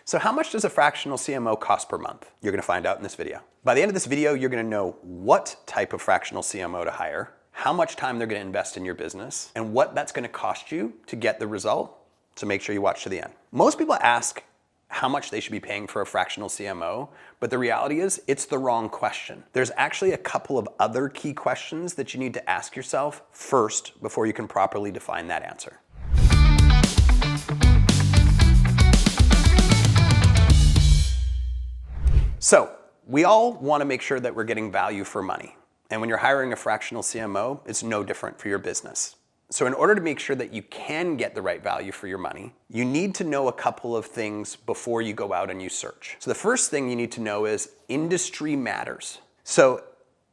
So how much does a fractional CMO cost per month? You're gonna find out in this video. By the end of this video, you're gonna know what type of fractional CMO to hire, how much time they're gonna invest in your business, and what that's gonna cost you to get the result. So make sure you watch to the end. Most people ask how much they should be paying for a fractional CMO, but the reality is it's the wrong question. There's actually a couple of other key questions that you need to ask yourself first before you can properly define that answer. So we all want to make sure that we're getting value for money. And when you're hiring a fractional CMO, it's no different for your business. So in order to make sure that you can get the right value for your money, you need to know a couple of things before you go out and you search. So the first thing you need to know is industry matters. So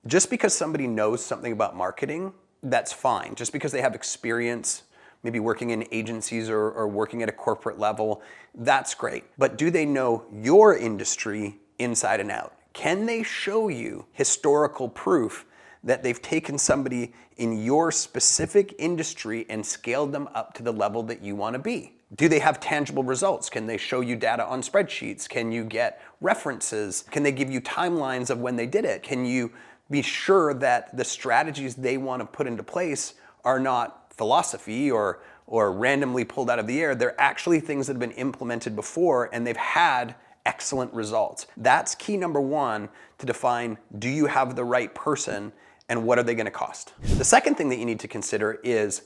just because somebody knows something about marketing, that's fine. Just because they have experience, maybe working in agencies or working at a corporate level, that's great. But do they know your industry inside and out? Can they show you historical proof that they've taken somebody in your specific industry and scaled them up to the level that you want to be? Do they have tangible results? Can they show you data on spreadsheets? Can you get references? Can they give you timelines of when they did it? Can you be sure that the strategies they want to put into place are not philosophy or randomly pulled out of the air? They're actually things that have been implemented before and they've had excellent results. That's key number one to define, do you have the right person and what are they going to cost? The second thing that you need to consider is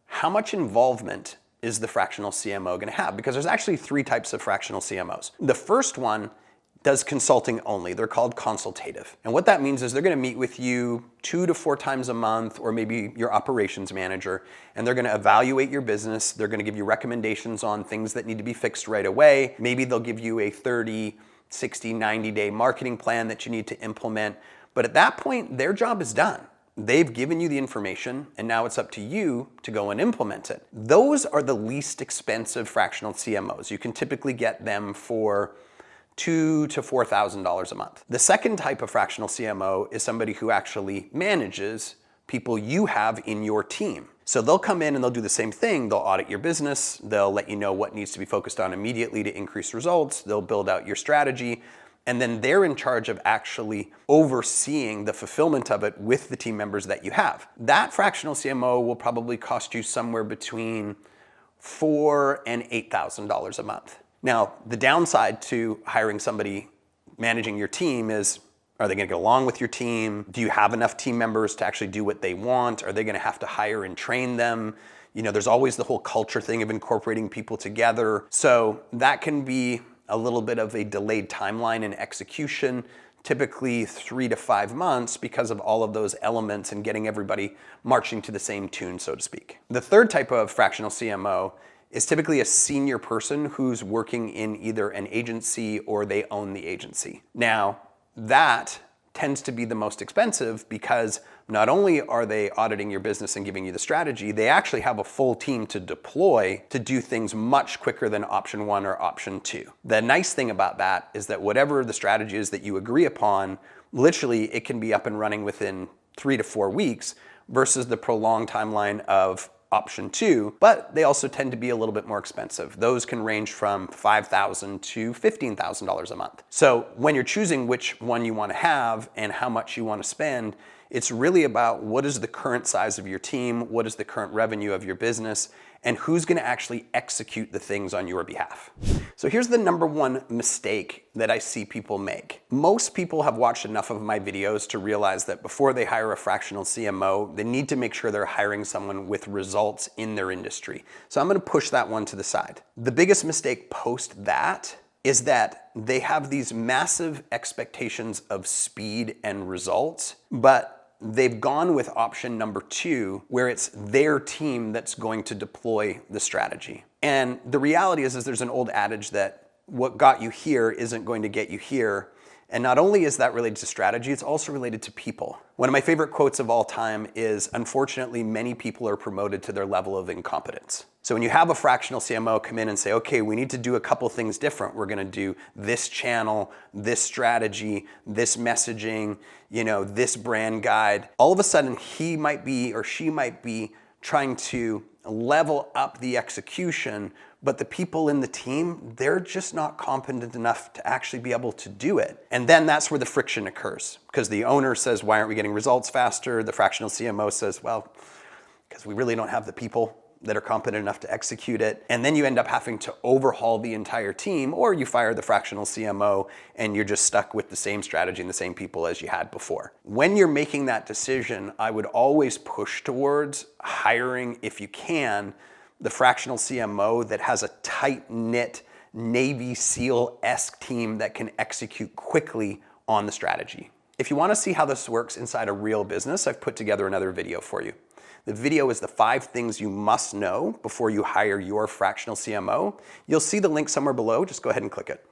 how much involvement is the fractional CMO going to have? Because there's actually three types of fractional CMOs. The first one does consulting only. They're called consultative. And what that means is they're going to meet with you 2 to 4 times a month, or maybe your operations manager, and they're going to evaluate your business. They're going to give you recommendations on things that need to be fixed right away. Maybe they'll give you a 30, 60, 90-day marketing plan that you need to implement. But at that point, their job is done. They've given you the information, and now it's up to you to go and implement it. Those are the least expensive fractional CMOs. You can typically get them for $2,000 to $4,000 a month. The second type of fractional CMO is somebody who actually manages people you have in your team. So they'll come in and they'll do the same thing. They'll audit your business. They'll let you know what needs to be focused on immediately to increase results. They'll build out your strategy. And then they're in charge of actually overseeing the fulfillment of it with the team members that you have. That fractional CMO will probably cost you somewhere between $4,000 and $8,000 a month. Now, the downside to hiring somebody managing your team is, are they going to get along with your team? Do you have enough team members to actually do what they want? Are they going to have to hire and train them? You know, there's always the whole culture thing of incorporating people together. So that can be a little bit of a delayed timeline in execution, typically 3 to 5 months because of all of those elements and getting everybody marching to the same tune, so to speak. The third type of fractional CMO is typically a senior person who's working in either an agency or they own the agency. Now, that tends to be the most expensive because not only are they auditing your business and giving you the strategy, they actually have a full team to deploy to do things much quicker than option 1 or option 2. The nice thing about that is that whatever the strategy is that you agree upon, literally it can be up and running within 3 to 4 weeks versus the prolonged timeline of option 2, but they also tend to be a little bit more expensive. Those can range from $5,000 to $15,000 a month. So when you're choosing which one you want to have and how much you want to spend, it's really about what is the current size of your team, what is the current revenue of your business, and who's going to actually execute the things on your behalf. So here's the number one mistake that I see people make. Most people have watched enough of my videos to realize that before they hire a fractional CMO, they need to make sure they're hiring someone with results in their industry. So I'm going to push that one to the side. The biggest mistake post that is that they have these massive expectations of speed and results, but they've gone with option number 2, where it's their team that's going to deploy the strategy. And the reality is there's an old adage that what got you here isn't going to get you here. And not only is that related to strategy, it's also related to people. One of my favorite quotes of all time is, unfortunately, many people are promoted to their level of incompetence. So when you have a fractional CMO come in and say, okay, we need to do a couple things different. We're going to do this channel, this strategy, this messaging, this brand guide. All of a sudden, he might be or she might be trying to level up the execution but the people in the team, they're just not competent enough to actually be able to do it. And then that's where the friction occurs, because the owner says, why aren't we getting results faster? The fractional CMO says, well, because we really don't have the people that are competent enough to execute it. And then you end up having to overhaul the entire team, or you fire the fractional CMO and you're just stuck with the same strategy and the same people as you had before. When you're making that decision, I would always push towards hiring, if you can, the fractional CMO that has a tight-knit Navy SEAL-esque team that can execute quickly on the strategy. If you want to see how this works inside a real business, I've put together another video for you. The video is the 5 things you must know before you hire your fractional CMO. You'll see the link somewhere below. Just go ahead and click it.